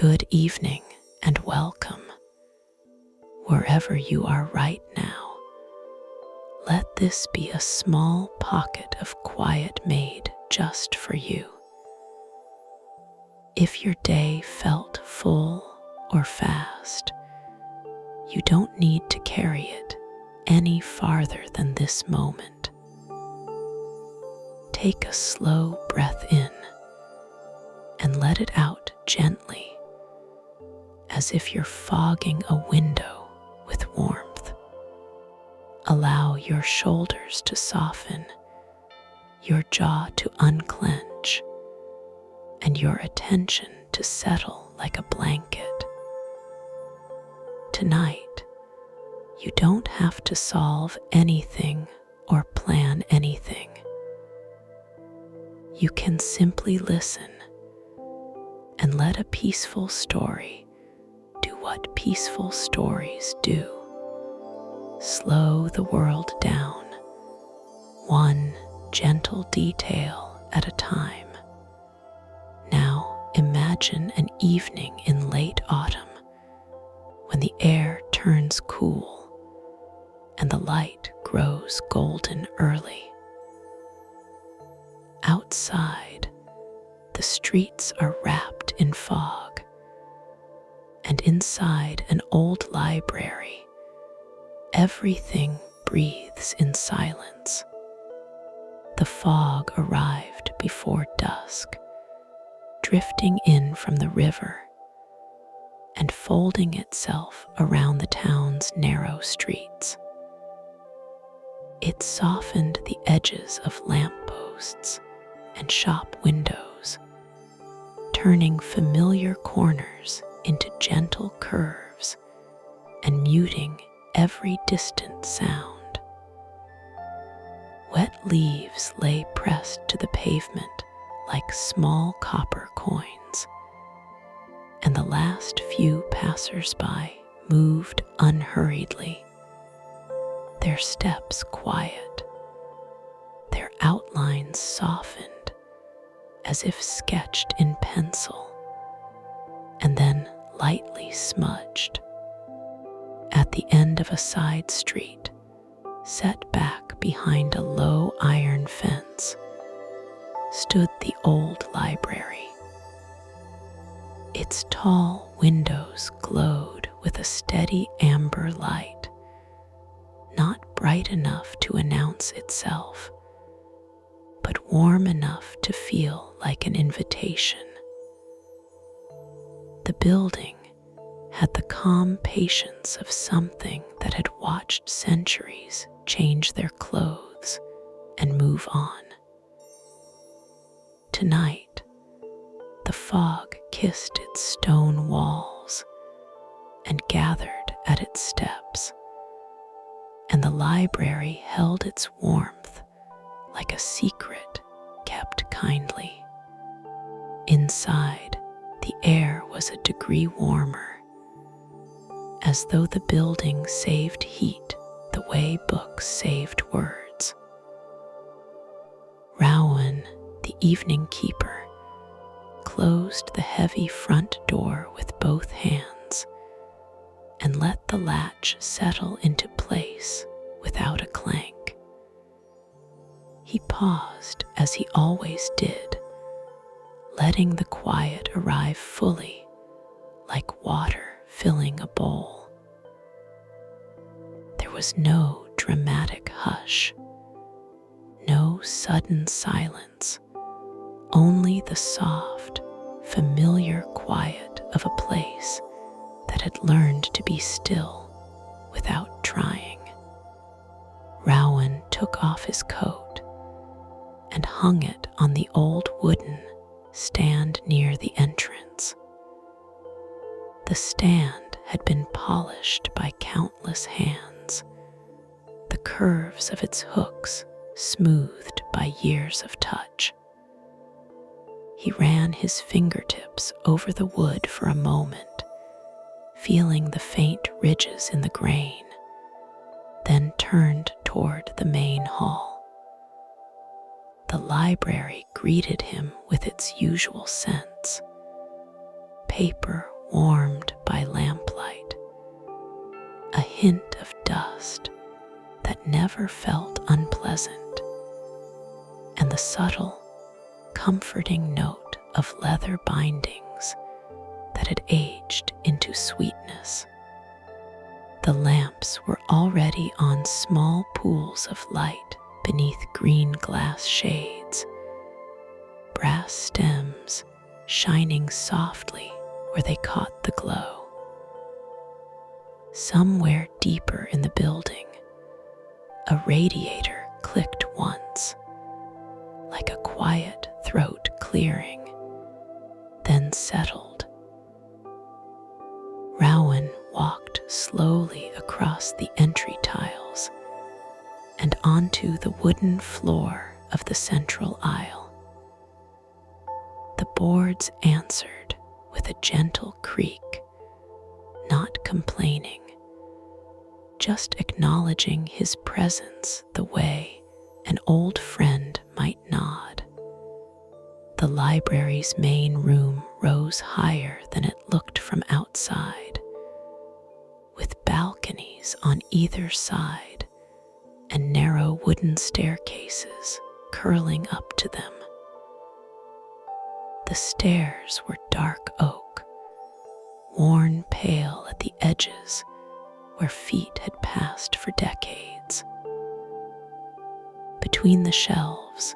Good evening and welcome. Wherever you are right now, let this be a small pocket of quiet made just for you. If your day felt full or fast, you don't need to carry it any farther than this moment. Take a slow breath in and let it out gently, as if you're fogging a window with warmth. Allow your shoulders to soften, your jaw to unclench, and your attention to settle like a blanket. Tonight, you don't have to solve anything or plan anything. You can simply listen and let a peaceful story do what peaceful stories do. Slow the world down, one gentle detail at a time. Now imagine an evening in late autumn when the air turns cool and the light grows golden early. Outside, the streets are wrapped in fog, and inside an old library, everything breathes in silence. The fog arrived before dusk, drifting in from the river and folding itself around the town's narrow streets. It softened the edges of lampposts and shop windows, turning familiar corners into gentle curves and muting every distant sound. Wet leaves lay pressed to the pavement like small copper coins, and the last few passers-by moved unhurriedly, their steps quiet, their outlines softened as if sketched in pencil, and then lightly smudged. At the end of a side street, set back behind a low iron fence, stood the old library. Its tall windows glowed with a steady amber light, not bright enough to announce itself, but warm enough to feel like an invitation. The building had the calm patience of something that had watched centuries change their clothes and move on. Tonight, the fog kissed its stone walls and gathered at its steps, and the library held its warmth like a secret kept kindly. Inside, the air was a degree warmer, as though the building saved heat the way books saved words. Rowan, the evening keeper, closed the heavy front door with both hands and let the latch settle into place without a clank. He paused as he always did, letting the quiet arrive fully, like water filling a bowl. There was no dramatic hush, no sudden silence, only the soft, familiar quiet of a place that had learned to be still without trying. Rowan took off his coat and hung it on the old wooden stand near the entrance. The stand had been polished by countless hands, the curves of its hooks smoothed by years of touch. He ran his fingertips over the wood for a moment, feeling the faint ridges in the grain, then turned toward the main hall. The library greeted him with its usual scents: paper warmed by lamplight, a hint of dust that never felt unpleasant, and the subtle, comforting note of leather bindings that had aged into sweetness. The lamps were already on small pools of light beneath green glass shades, brass stems shining softly where they caught the glow. Somewhere deeper in the building, a radiator clicked once, like a quiet throat clearing, then settled. Rowan walked slowly across the entry tiles and onto the wooden floor of the central aisle. The boards answered with a gentle creak, not complaining, just acknowledging his presence the way an old friend might nod. The library's main room rose higher than it looked from outside, with balconies on either side and narrow wooden staircases curling up to them. The stairs were dark oak, worn pale at the edges where feet had passed for decades. Between the shelves,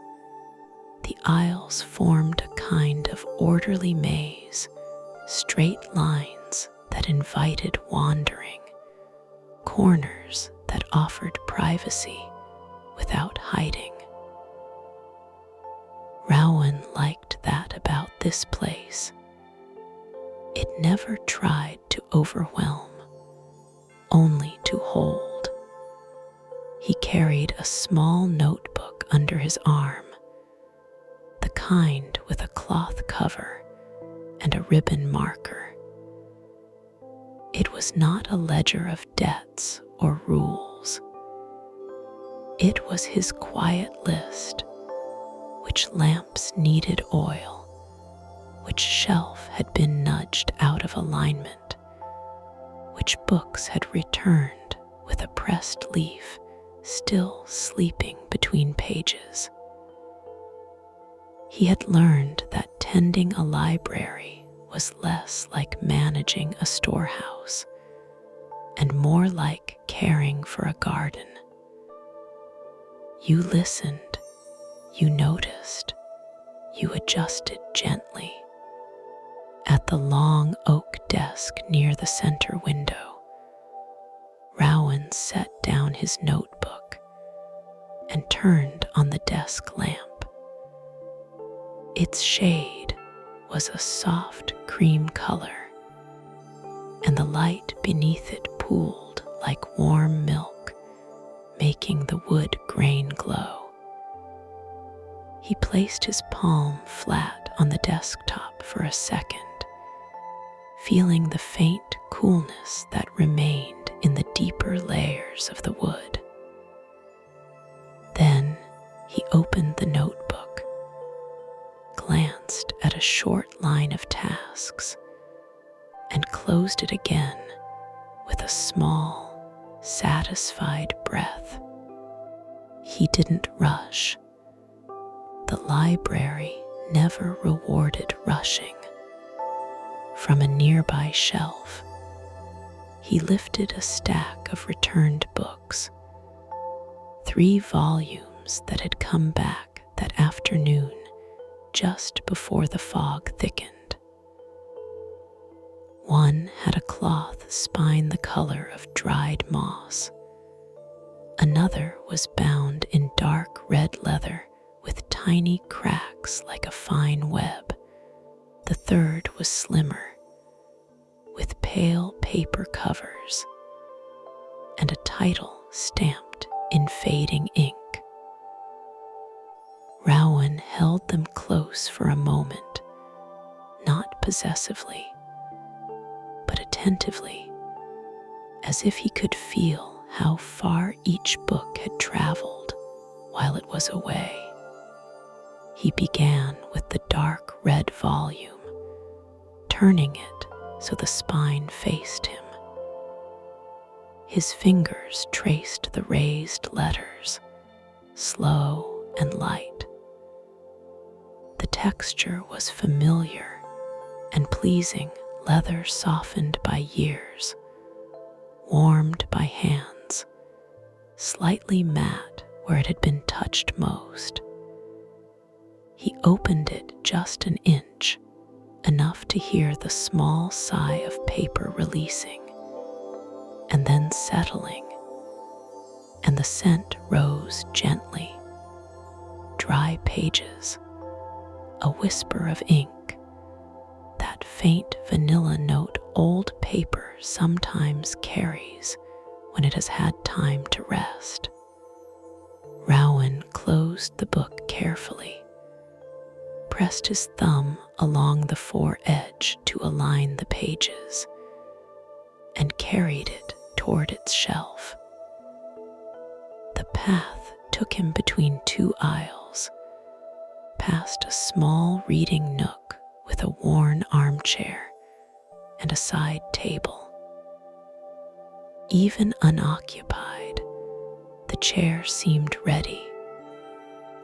the aisles formed a kind of orderly maze, straight lines that invited wandering, corners that offered privacy without hiding. Rowan liked that about this place. It never tried to overwhelm, only to hold. He carried a small notebook under his arm, the kind with a cloth cover and a ribbon marker. It was not a ledger of debts or rules. It was his quiet list: which lamps needed oil, which shelf had been nudged out of alignment, which books had returned with a pressed leaf still sleeping between pages. He had learned that tending a library was less like managing a storehouse and more like caring for a garden. You listened, you noticed, you adjusted gently. At the long oak desk near the center window, Rowan set down his notebook and turned on the desk lamp. Its shade was a soft cream color, and the light beneath it pooled like warm milk, making the wood grain glow. He placed his palm flat on the desktop for a second, feeling the faint coolness that remained in the deeper layers of the wood. Then he opened the notebook, glanced at a short line of tasks, and closed it again with a small, satisfied breath. He didn't rush. The library never rewarded rushing. From a nearby shelf, he lifted a stack of returned books, 3 volumes that had come back that afternoon just before the fog thickened. One had a cloth spine the color of dried moss. Another was bound in dark red leather with tiny cracks like a fine web. The third was slimmer, with pale paper covers and a title stamped in fading ink. Rowan held them close for a moment, not possessively, but attentively, as if he could feel how far each book had traveled while it was away. He began with the dark red volume, turning it so the spine faced him. His fingers traced the raised letters, slow and light. The texture was familiar and pleasing, leather softened by years, warmed by hands, slightly matte where it had been touched most. He opened it just an inch, enough to hear the small sigh of paper releasing, and then settling, and the scent rose gently. Dry pages, a whisper of ink, that faint vanilla note old paper sometimes carries when it has had time to rest. Rowan closed the book carefully, pressed his thumb along the foredge to align the pages, and carried it toward its shelf. The path took him between two aisles, past a small reading nook with a worn armchair and a side table. Even unoccupied, the chair seemed ready,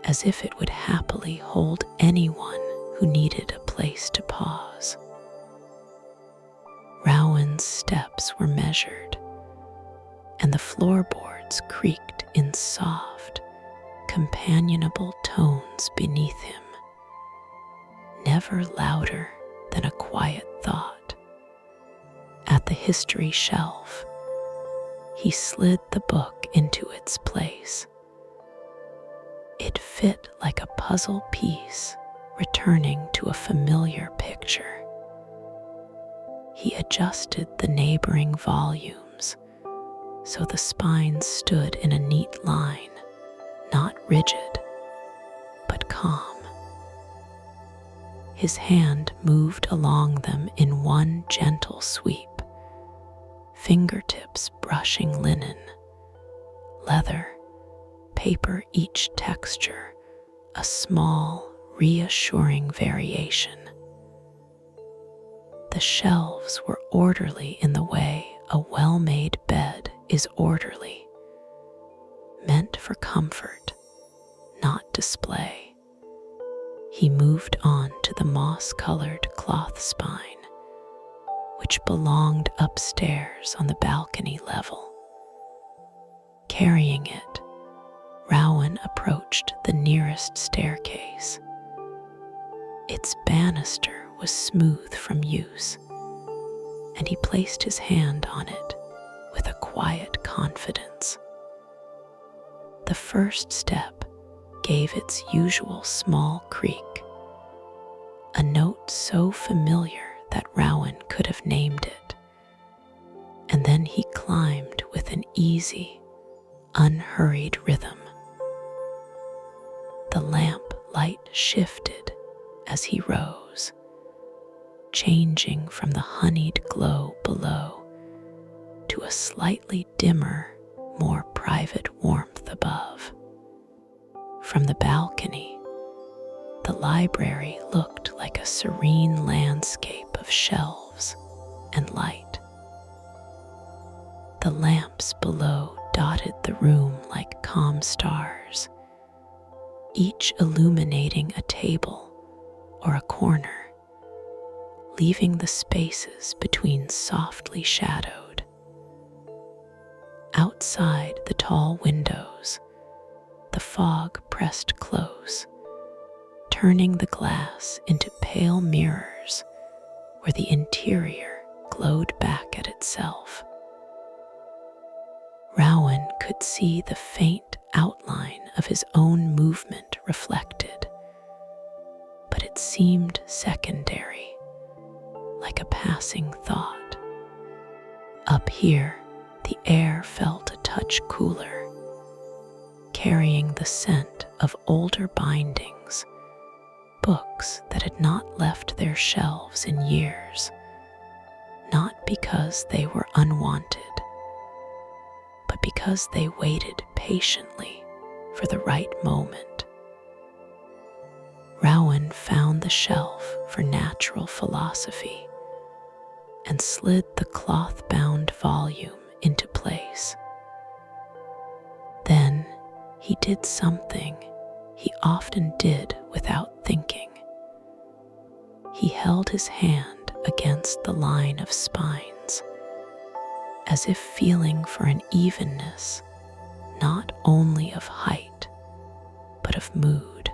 as if it would happily hold anyone who needed a place to pause. Rowan's steps were measured, and the floorboards creaked in soft, companionable tones beneath him, never louder than a quiet thought. At the history shelf, he slid the book into its place. It fit like a puzzle piece, returning to a familiar picture. He adjusted the neighboring volumes so the spines stood in a neat line, not rigid, but calm. His hand moved along them in one gentle sweep, fingertips brushing linen, leather, paper, each texture a small, reassuring variation. The shelves were orderly in the way a well-made bed is orderly, meant for comfort, not display. He moved on to the moss-colored cloth spine, which belonged upstairs on the balcony level. Carrying it, Rowan approached the nearest staircase. Its banister was smooth from use, and he placed his hand on it with a quiet confidence. The first step gave its usual small creak, a note so familiar that Rowan could have named it, and then he climbed with an easy, unhurried rhythm. The lamp light shifted as he rose, changing from the honeyed glow below to a slightly dimmer, more private warmth above. From the balcony, the library looked like a serene landscape of shelves and light. The lamps below dotted the room like calm stars, each illuminating a table or a corner, leaving the spaces between softly shadowed. Outside the tall windows, the fog pressed close, turning the glass into pale mirrors where the interior glowed back at itself. Rowan could see the faint outline of his own movement reflected, but it seemed secondary, like a passing thought. Up here, the air felt a touch cooler, carrying the scent of older bindings, books that had not left their shelves in years, not because they were unwanted, but because they waited patiently for the right moment. Rowan found the shelf for natural philosophy, and slid the cloth-bound volume into place. Then he did something he often did without thinking. He held his hand against the line of spines, as if feeling for an evenness not only of height, but of mood.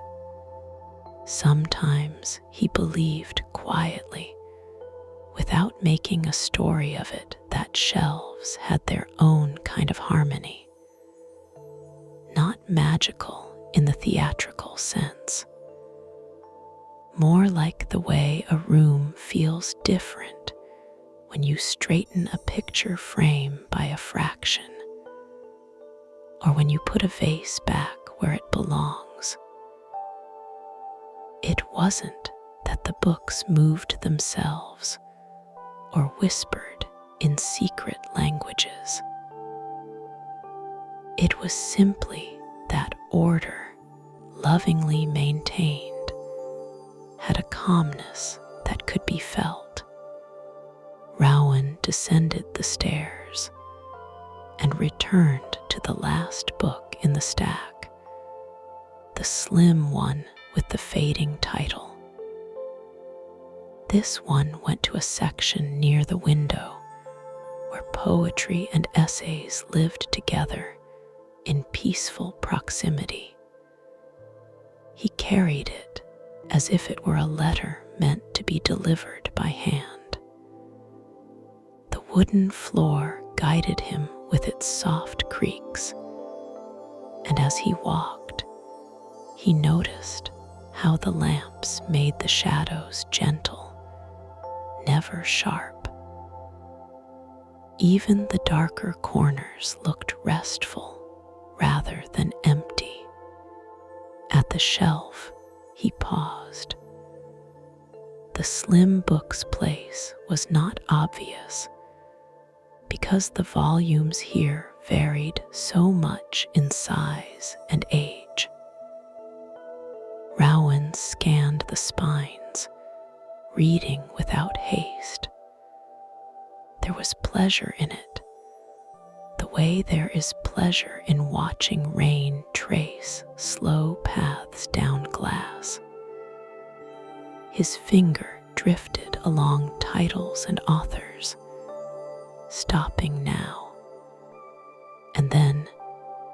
Sometimes he believed quietly, without making a story of it, that shelves had their own kind of harmony. Not magical in the theatrical sense, more like the way a room feels different when you straighten a picture frame by a fraction, or when you put a vase back where it belongs. It wasn't that the books moved themselves or whispered in secret languages. It was simply that order, lovingly maintained, had a calmness that could be felt. Rowan descended the stairs and returned to the last book in the stack, the slim one with the fading title. This one went to a section near the window where poetry and essays lived together in peaceful proximity. He carried it as if it were a letter meant to be delivered by hand. The wooden floor guided him with its soft creaks, and as he walked, he noticed how the lamps made the shadows gentle, never sharp. Even the darker corners looked restful rather than empty. At the shelf, he paused. The slim book's place was not obvious because the volumes here varied so much in size and age. Rowan scanned the spines, reading without haste. There was pleasure in it, the way there is pleasure in watching rain trace slow paths down glass. His finger drifted along titles and authors, stopping now and then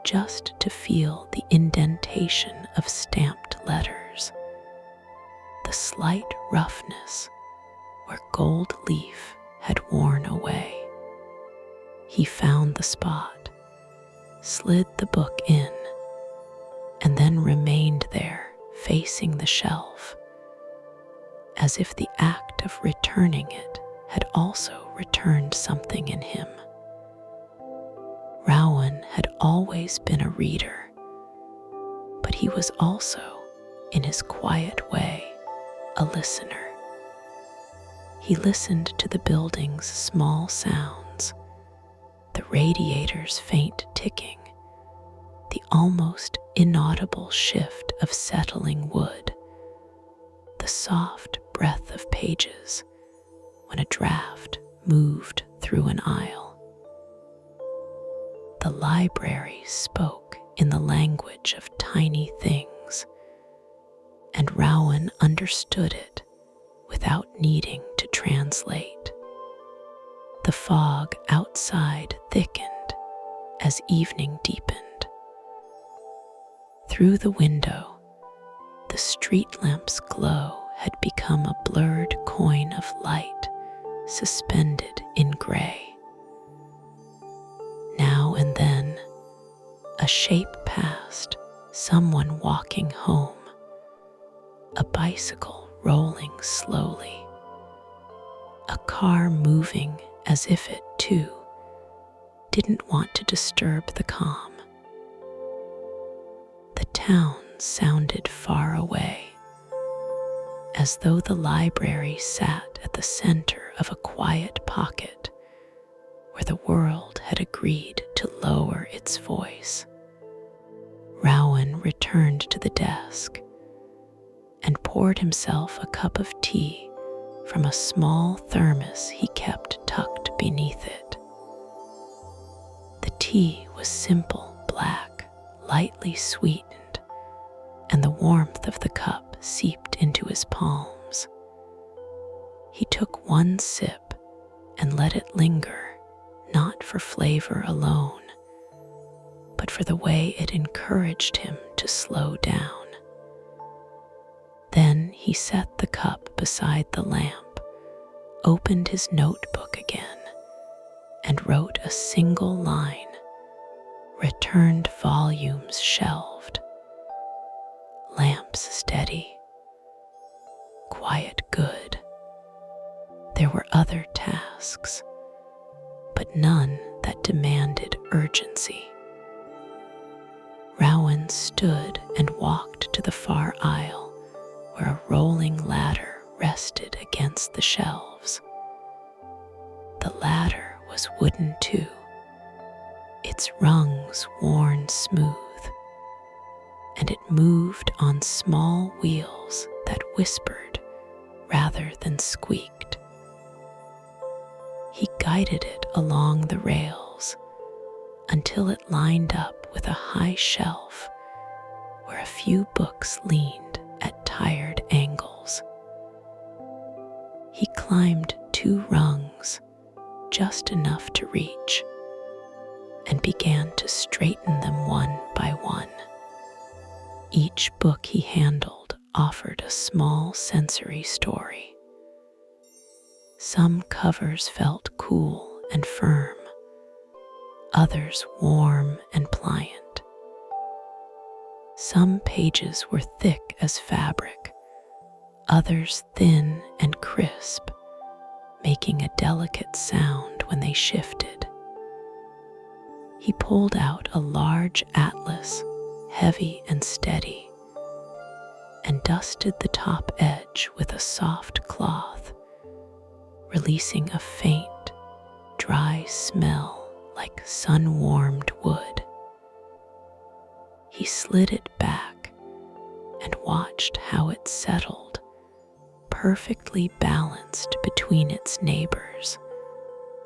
just to feel the indentation of stamped letters, the slight roughness where gold leaf had worn away. He found the spot, slid the book in, and then remained there facing the shelf, as if the act of returning it had also returned something in him. Rowan had always been a reader, but he was also, in his quiet way, a listener. He listened to the building's small sounds, the radiator's faint ticking, the almost inaudible shift of settling wood, the soft breath of pages when a draft moved through an aisle. The library spoke in the language of tiny things, and Rowan understood it without needing to translate. The fog outside thickened as evening deepened. Through the window, the street lamp's glow had become a blurred coin of light suspended in gray. Now and then, a shape passed, someone walking home, a bicycle rolling slowly, a car moving as if it, too, didn't want to disturb the calm. The town sounded far away, as though the library sat at the center of a quiet pocket where the world had agreed to lower its voice. Rowan returned to the desk and poured himself a cup of tea from a small thermos he kept tucked beneath it. The tea was simple black, lightly sweetened, and the warmth of the cup seeped into his palms. He took one sip and let it linger, not for flavor alone, but for the way it encouraged him to slow down. Then he set the cup beside the lamp, opened his notebook again, and wrote a single line: "Returned volumes shelved. Lamps steady. Quiet good." There were other tasks, but none that demanded urgency. Rowan stood and walked to the far aisle, where a rolling ladder rested against the shelves. The ladder was wooden too, its rungs worn smooth, and it moved on small wheels that whispered rather than squeaked. He guided it along the rails until it lined up with a high shelf where a few books leaned at tired angles. He climbed 2 rungs, just enough to reach, and began to straighten them one by one. Each book he handled offered a small sensory story. Some covers felt cool and firm, others warm and pliant. Some pages were thick as fabric, others thin and crisp, making a delicate sound when they shifted. He pulled out a large atlas, heavy and steady, and dusted the top edge with a soft cloth, releasing a faint, dry smell like sun-warmed wood. He slid it back and watched how it settled, perfectly balanced between its neighbors,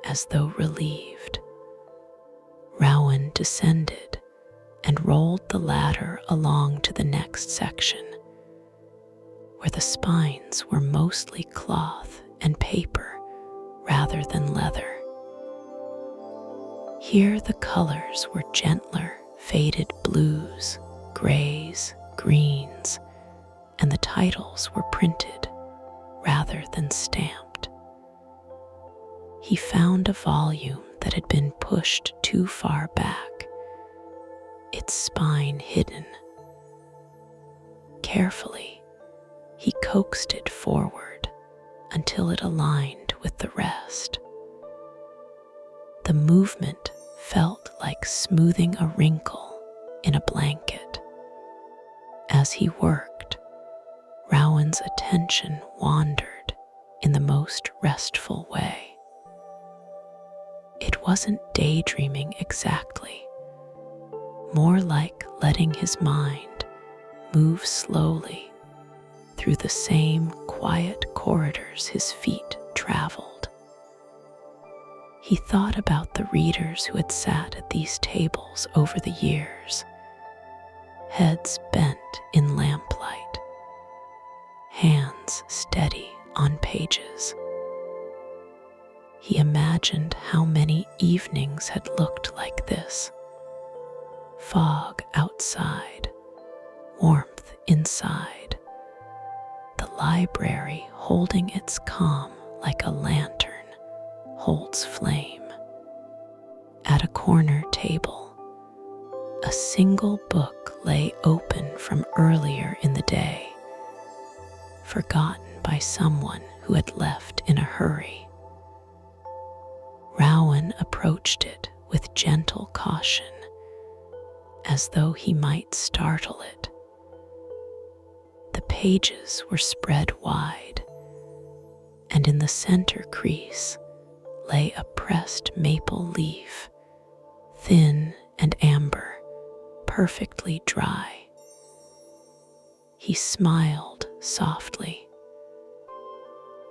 as though relieved. Rowan descended and rolled the ladder along to the next section, where the spines were mostly cloth and paper rather than leather. Here the colors were gentler, faded blues, grays, greens, and the titles were printed rather than stamped. He found a volume that had been pushed too far back, its spine hidden. Carefully, he coaxed it forward until it aligned with the rest. The movement felt like smoothing a wrinkle in a blanket. As he worked, Rowan's attention wandered in the most restful way. It wasn't daydreaming exactly, more like letting his mind move slowly through the same quiet corridors his feet traveled. He thought about the readers who had sat at these tables over the years, heads bent in lamplight, hands steady on pages. He imagined how many evenings had looked like this: fog outside, warmth inside, the library holding its calm like a lantern holds flame. At a corner table, a single book lay open from earlier in the day, forgotten by someone who had left in a hurry. Rowan approached it with gentle caution, as though he might startle it. The pages were spread wide, and in the center crease lay a pressed maple leaf, thin and amber, perfectly dry. He smiled softly.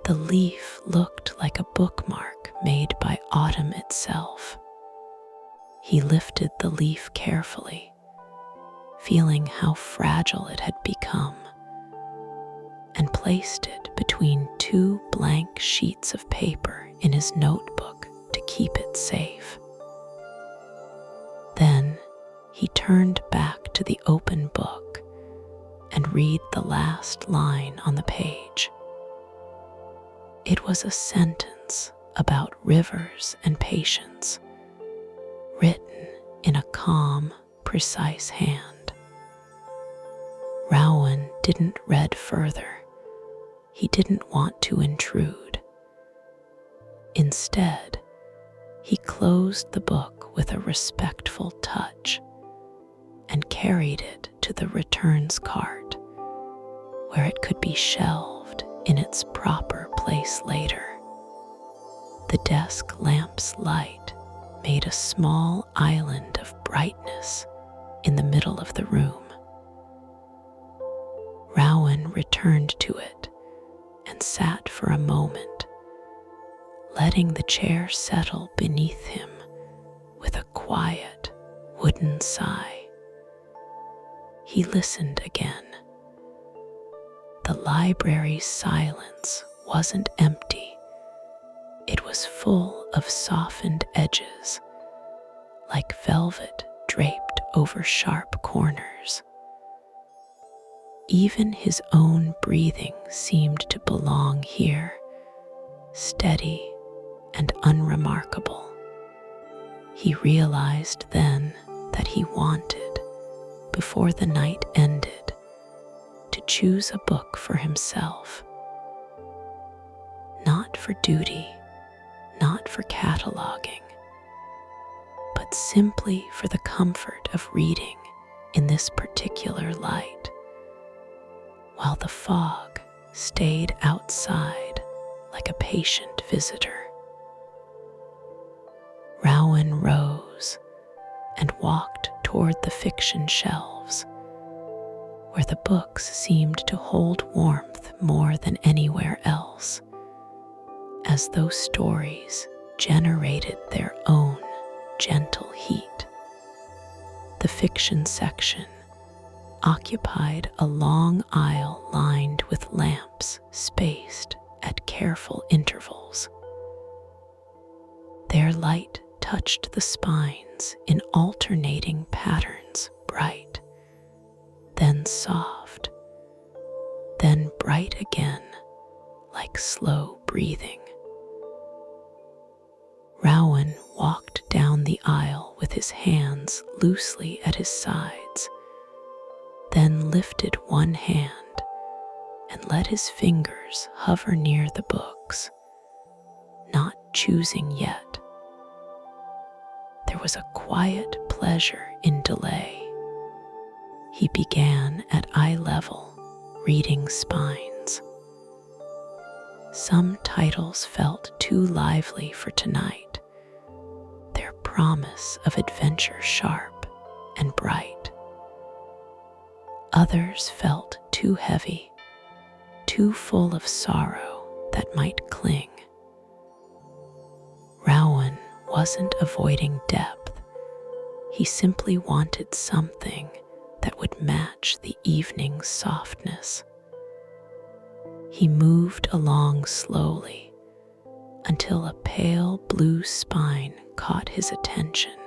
The leaf looked like a bookmark made by autumn itself. He lifted the leaf carefully, feeling how fragile it had become, and placed it between two blank sheets of paper in his notebook to keep it safe. Then he turned back to the open book and read the last line on the page. It was a sentence about rivers and patience, written in a calm, precise hand. Rowan didn't read further. He didn't want to intrude. Instead, he closed the book with a respectful touch and carried it to the returns cart, where it could be shelved in its proper place later. The desk lamp's light made a small island of brightness in the middle of the room. Rowan returned to it and sat for a moment, letting the chair settle beneath him with a quiet, wooden sigh. He listened again. The library's silence wasn't empty. It was full of softened edges, like velvet draped over sharp corners. Even his own breathing seemed to belong here, steady and unremarkable. He realized then that he wanted, before the night ended, to choose a book for himself. Not for duty, not for cataloging, but simply for the comfort of reading in this particular light, while the fog stayed outside like a patient visitor. Rowan rose and walked toward the fiction shelves, where the books seemed to hold warmth more than anywhere else, as though stories generated their own gentle heat. The fiction section occupied a long aisle lined with lamps spaced at careful intervals. Their light touched the spines in alternating patterns, bright, then soft, then bright again, like slow breathing. Rowan walked down the aisle with his hands loosely at his sides, then lifted one hand and let his fingers hover near the books, not choosing yet. There was a quiet pleasure in delay. He began at eye level, reading spines. Some titles felt too lively for tonight, their promise of adventure sharp and bright. Others felt too heavy, too full of sorrow that might cling. Rowan wasn't avoiding depth. He simply wanted something that would match the evening's softness. He moved along slowly until a pale blue spine caught his attention,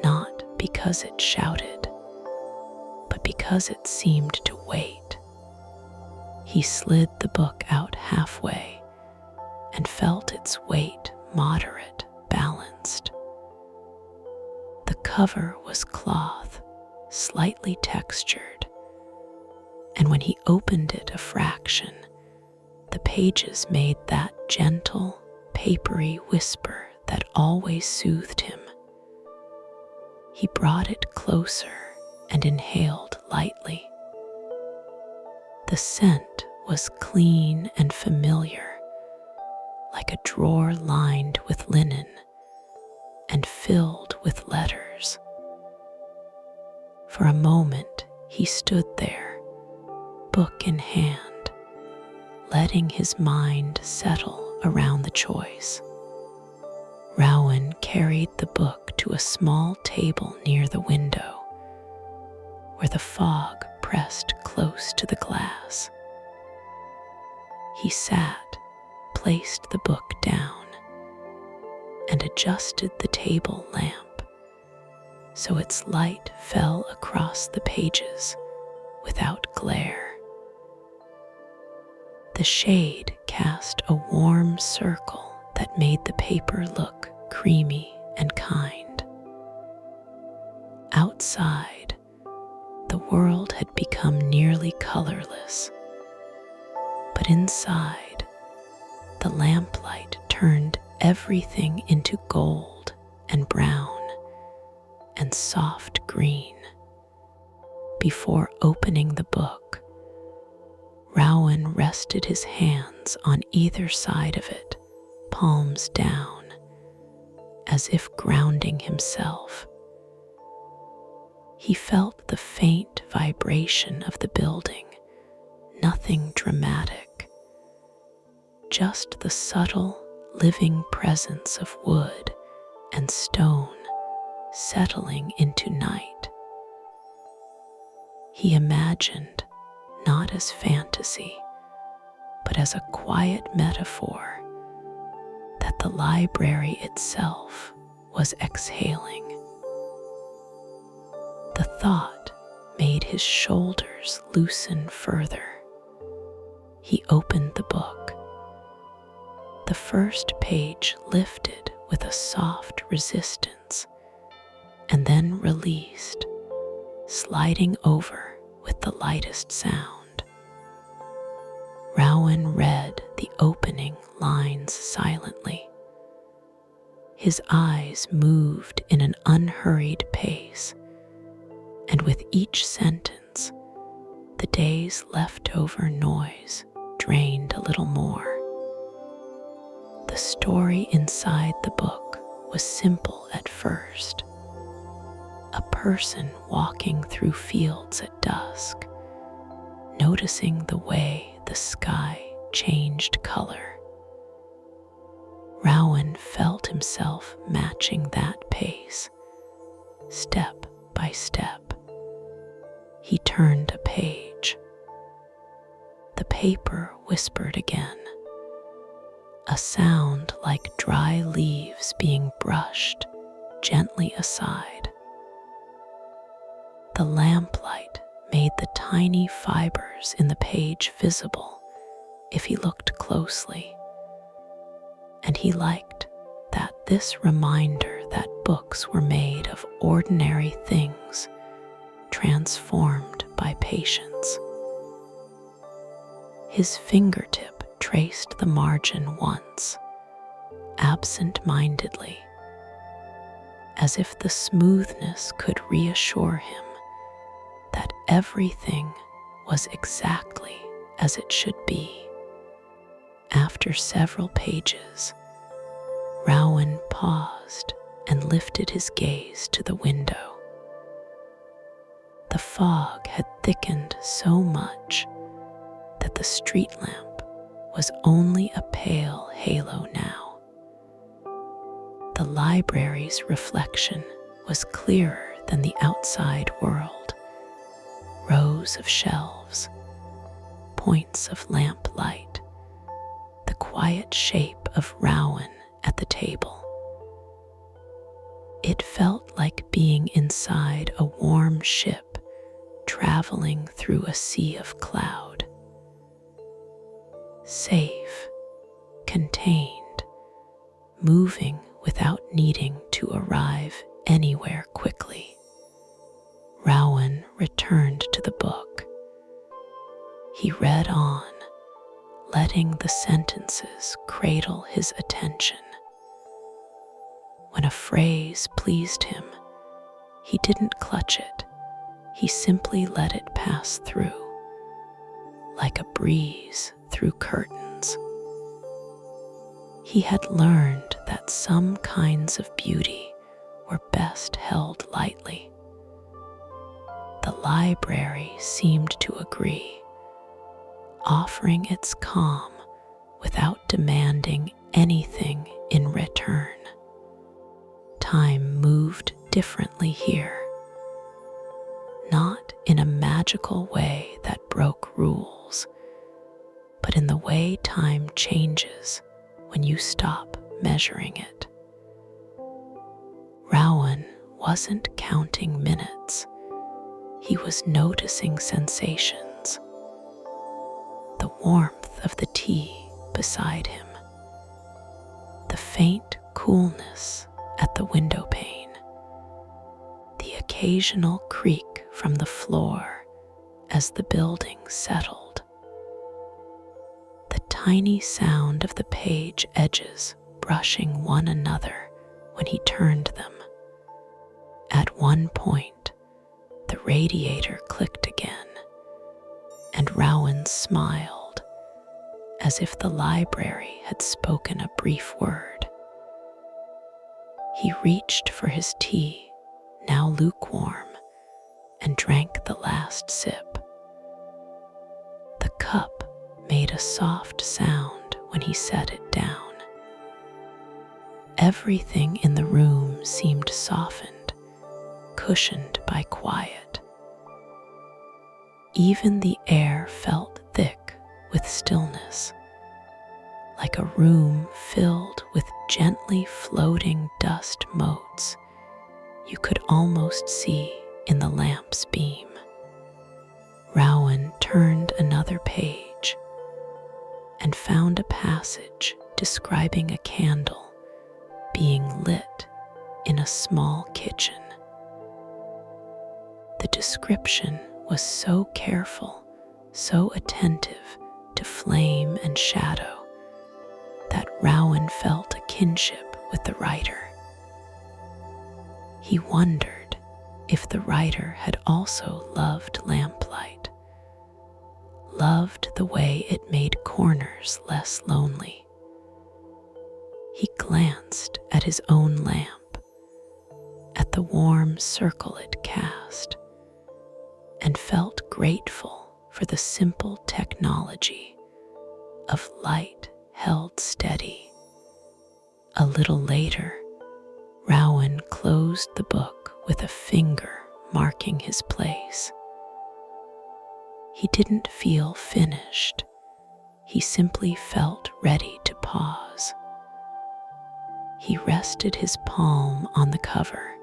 not because it shouted, but because it seemed to wait. He slid the book out halfway and felt its weight moderate, balanced. The cover was cloth, slightly textured, and when he opened it a fraction, the pages made that gentle, papery whisper that always soothed him. He brought it closer and inhaled lightly. The scent was clean and familiar, like a drawer lined with linen and filled with letters. For a moment he stood there, book in hand, letting his mind settle around the choice. Rowan carried the book to a small table near the window, where the fog pressed close to the glass. He sat, placed the book down, and adjusted the table lamp so its light fell across the pages without glare. The shade cast a warm circle that made the paper look creamy and kind. Outside, the world had become nearly colorless, but inside, the lamplight turned everything into gold and brown and soft green. Before opening the book, Rowan rested his hands on either side of it, palms down, as if grounding himself. He felt the faint vibration of the building, nothing dramatic, just the subtle, living presence of wood and stone settling into night. He imagined, not as fantasy, but as a quiet metaphor, that the library itself was exhaling. The thought made his shoulders loosen further. He opened the book. The first page lifted with a soft resistance and then released, sliding over with the lightest sound. Rowan read the opening lines silently. His eyes moved in an unhurried pace, and with each sentence, the day's leftover noise drained a little more. The story inside the book was simple at first. A person walking through fields at dusk, noticing the way the sky changed color. Rowan felt himself matching that pace, step by step. He turned a page. The paper whispered again, a sound like dry leaves being brushed gently aside. The lamplight made the tiny fibers in the page visible if he looked closely, and he liked that this reminder that books were made of ordinary things transformed by patience. His fingertip traced the margin once, absent-mindedly, as if the smoothness could reassure him that everything was exactly as it should be. After several pages, Rowan paused and lifted his gaze to the window. The fog had thickened so much that the street lamp was only a pale halo now. The library's reflection was clearer than the outside world. Rows of shelves, points of lamp light, the quiet shape of Rowan at the table. It felt like being inside a warm ship traveling through a sea of cloud. Safe, contained, moving without needing to arrive anywhere quickly. Rowan returned to the book. He read on, letting the sentences cradle his attention. When a phrase pleased him, he didn't clutch it. He simply let it pass through, like a breeze through curtains. He had learned that some kinds of beauty were best held lightly. The library seemed to agree. offering its calm without demanding anything in return. Time moved differently here, not in a magical way that broke rules, but in the way time changes when you stop measuring it. Rowan wasn't counting minutes. He was noticing sensations. The warmth of the tea beside him, the faint coolness at the window pane, the occasional creak from the floor as the building settled, the tiny sound of the page edges brushing one another when he turned them. At one point, the radiator clicked again, and Rowan smiled as if the library had spoken a brief word. He reached for his tea, now lukewarm, and drank the last sip. The cup made a soft sound when he set it down. Everything in the room seemed softened, cushioned by quiet. Even the air felt thick with stillness, like a room filled with gently floating dust motes you could almost see in the lamp's beam. Rowan turned another page and found a passage describing a candle being lit in a small kitchen. The description was so careful, so attentive to flame and shadow, that Rowan felt a kinship with the writer. He wondered if the writer had also loved lamplight, loved the way it made corners less lonely. He glanced at his own lamp, at the warm circle it cast, and felt grateful for the simple technology of light held steady. A little later, Rowan closed the book with a finger marking his place. He didn't feel finished. He simply felt ready to pause. He rested his palm on the cover,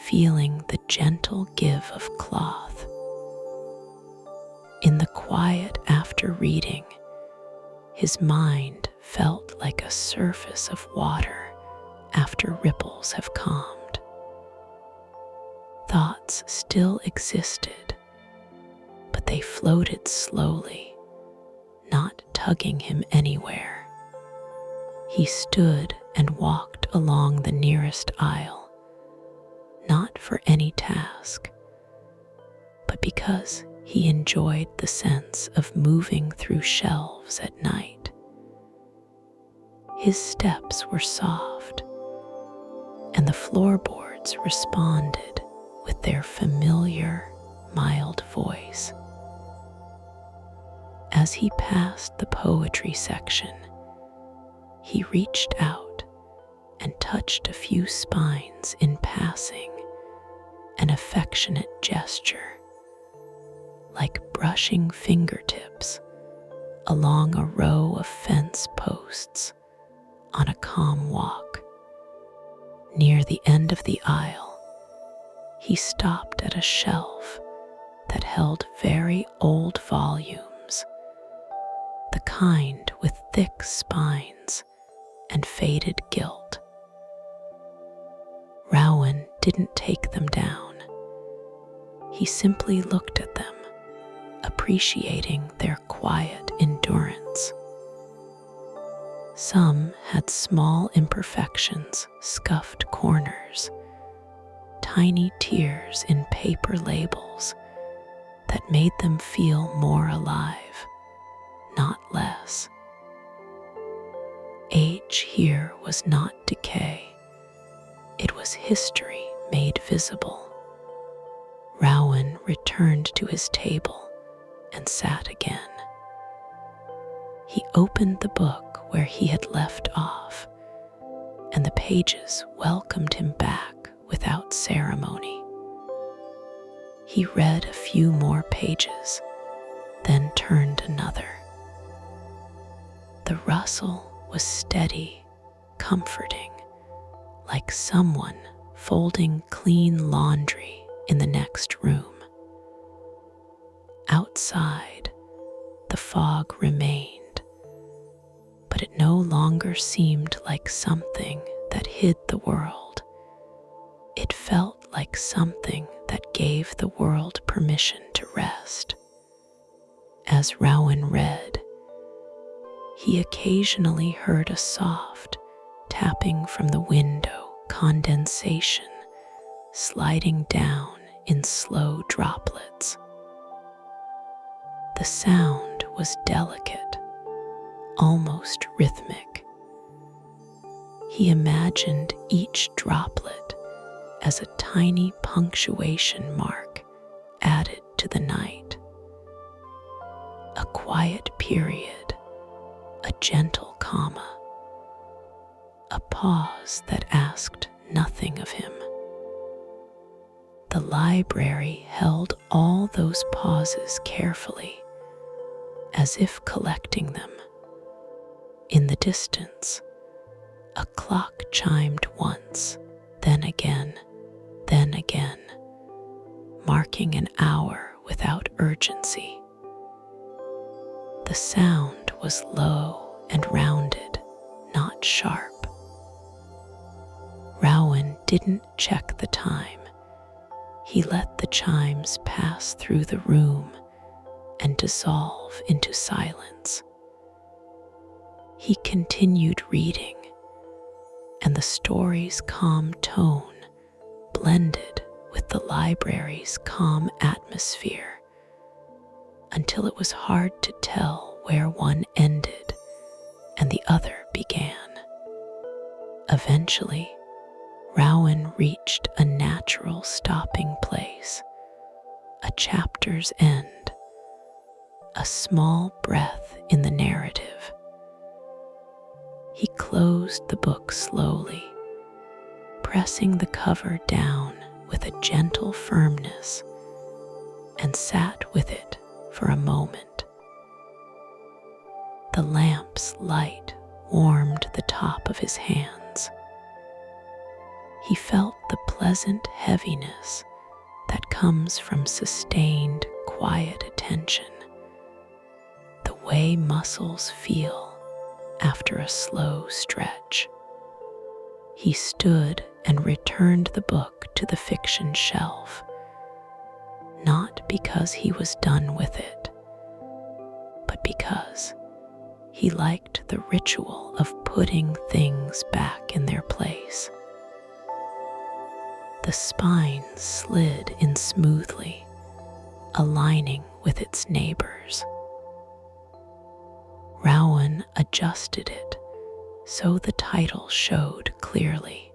feeling the gentle give of cloth. In the quiet after reading, his mind felt like a surface of water after ripples have calmed. Thoughts still existed, but they floated slowly, not tugging him anywhere. He stood and walked along the nearest aisle, not for any task, but because he enjoyed the sense of moving through shelves at night. His steps were soft, and the floorboards responded with their familiar, mild voice. As he passed the poetry section, he reached out and touched a few spines in passing, an affectionate gesture, like brushing fingertips along a row of fence posts on a calm walk. Near the end of the aisle, he stopped at a shelf that held very old volumes, the kind with thick spines and faded gilt. Rowan didn't take them down. He simply looked at them, appreciating their quiet endurance. Some had small imperfections, scuffed corners, tiny tears in paper labels that made them feel more alive, not less. Age here was not decay. It was history made visible. Rowan returned to his table and sat again. He opened the book where he had left off, and the pages welcomed him back without ceremony. He read a few more pages, then turned another. The rustle was steady, comforting, like someone folding clean laundry in the next room. Outside, the fog remained, but it no longer seemed like something that hid the world. It felt like something that gave the world permission to rest. As Rowan read, he occasionally heard a soft tapping from the window, condensation sliding down in slow droplets. The sound was delicate, almost rhythmic. He imagined each droplet as a tiny punctuation mark added to the night. A quiet period, a gentle comma, a pause that asked nothing of him. The library held all those pauses carefully, as if collecting them. In the distance, a clock chimed once, then again, marking an hour without urgency. The sound was low and rounded, not sharp. Rowan didn't check the time. He let the chimes pass through the room and dissolve into silence. He continued reading, and the story's calm tone blended with the library's calm atmosphere until it was hard to tell where one ended and the other began. Eventually, Rowan reached a natural stopping place, a chapter's end, a small breath in the narrative. He closed the book slowly, pressing the cover down with a gentle firmness, and sat with it for a moment. The lamp's light warmed the top of his hands. He felt the pleasant heaviness that comes from sustained, quiet attention, the way muscles feel after a slow stretch. He stood and returned the book to the fiction shelf, not because he was done with it, but because he liked the ritual of putting things back in their place. The spine slid in smoothly, aligning with its neighbors. Rowan adjusted it so the title showed clearly.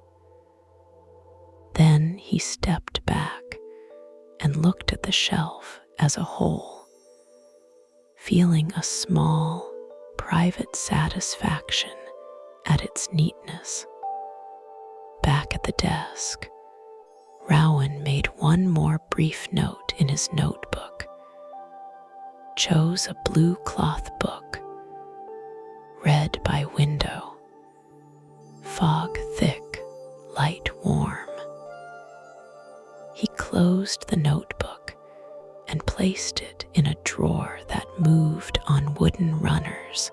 Then he stepped back and looked at the shelf as a whole, feeling a small, private satisfaction at its neatness. Back at the desk, Rowan made one more brief note in his notebook, chose a blue cloth book, read by window, fog thick, light warm. He closed the notebook and placed it in a drawer that moved on wooden runners,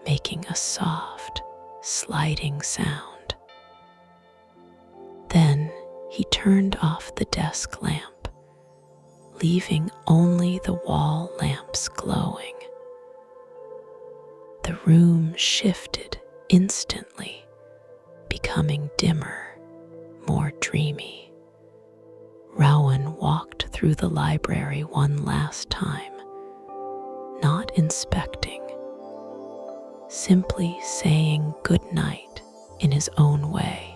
making a soft, sliding sound. Then he turned off the desk lamp, leaving only the wall lamps glowing. The room shifted instantly, becoming dimmer, more dreamy. Rowan walked through the library one last time, not inspecting, simply saying good night in his own way.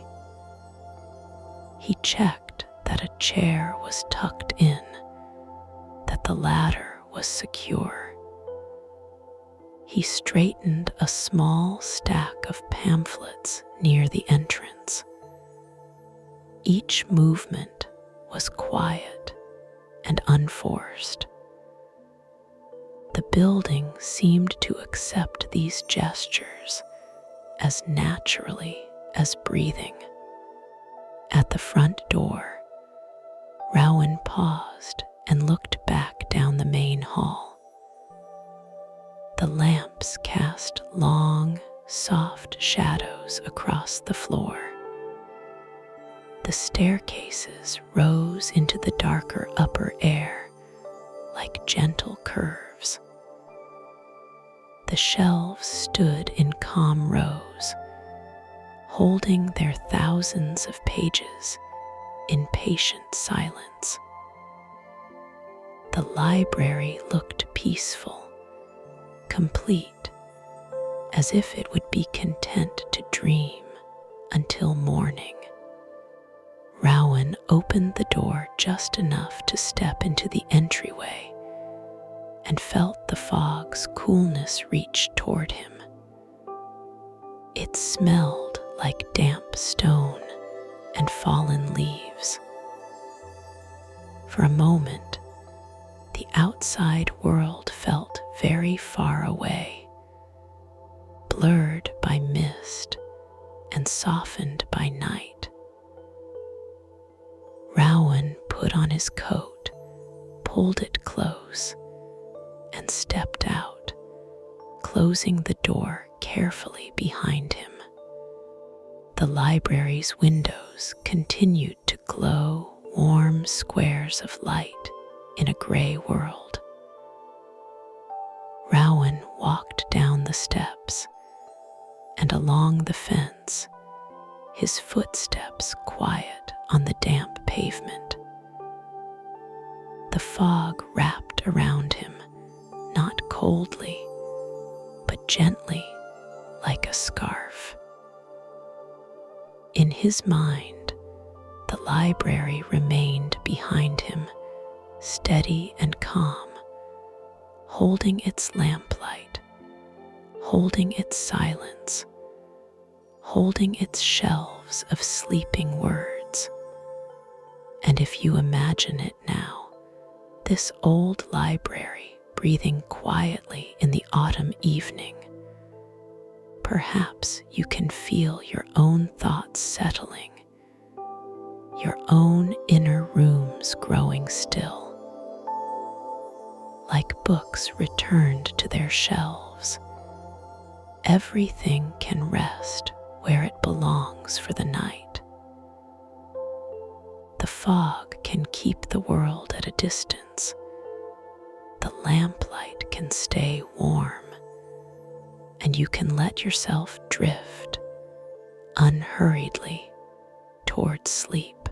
He checked that a chair was tucked in, that the ladder was secure. He he straightened a small stack of pamphlets near the entrance. Each movement was quiet and unforced. The building seemed to accept these gestures as naturally as breathing. At the front door, Rowan paused and looked back down the main hall. The lamps cast long, soft shadows across the floor. The staircases rose into the darker upper air like gentle curves. The shelves stood in calm rows, holding their thousands of pages in patient silence. The library looked peaceful, complete, as if it would be content to dream until morning. Rowan opened the door just enough to step into the entryway and felt the fog's coolness reach toward him. It smelled like damp stone and fallen leaves. For a moment, the outside world felt very far away, blurred by mist and softened by night. Rowan put on his coat, pulled it close, and stepped out, closing the door carefully behind him. The library's windows continued to glow warm squares of light in a gray world. Rowan walked down the steps and along the fence, his footsteps quiet on the damp pavement. The fog wrapped around him, not coldly, but gently, like a scarf. In his mind, the library remained behind him, steady and calm, holding its lamplight, holding its silence, holding its shelves of sleeping words. And if you imagine it now, this old library breathing quietly in the autumn evening, perhaps you can feel your own thoughts settling, your own inner rooms growing still. Like books returned to their shelves, everything can rest where it belongs for the night. The fog can keep the world at a distance. The lamplight can stay warm, and you can let yourself drift unhurriedly toward sleep.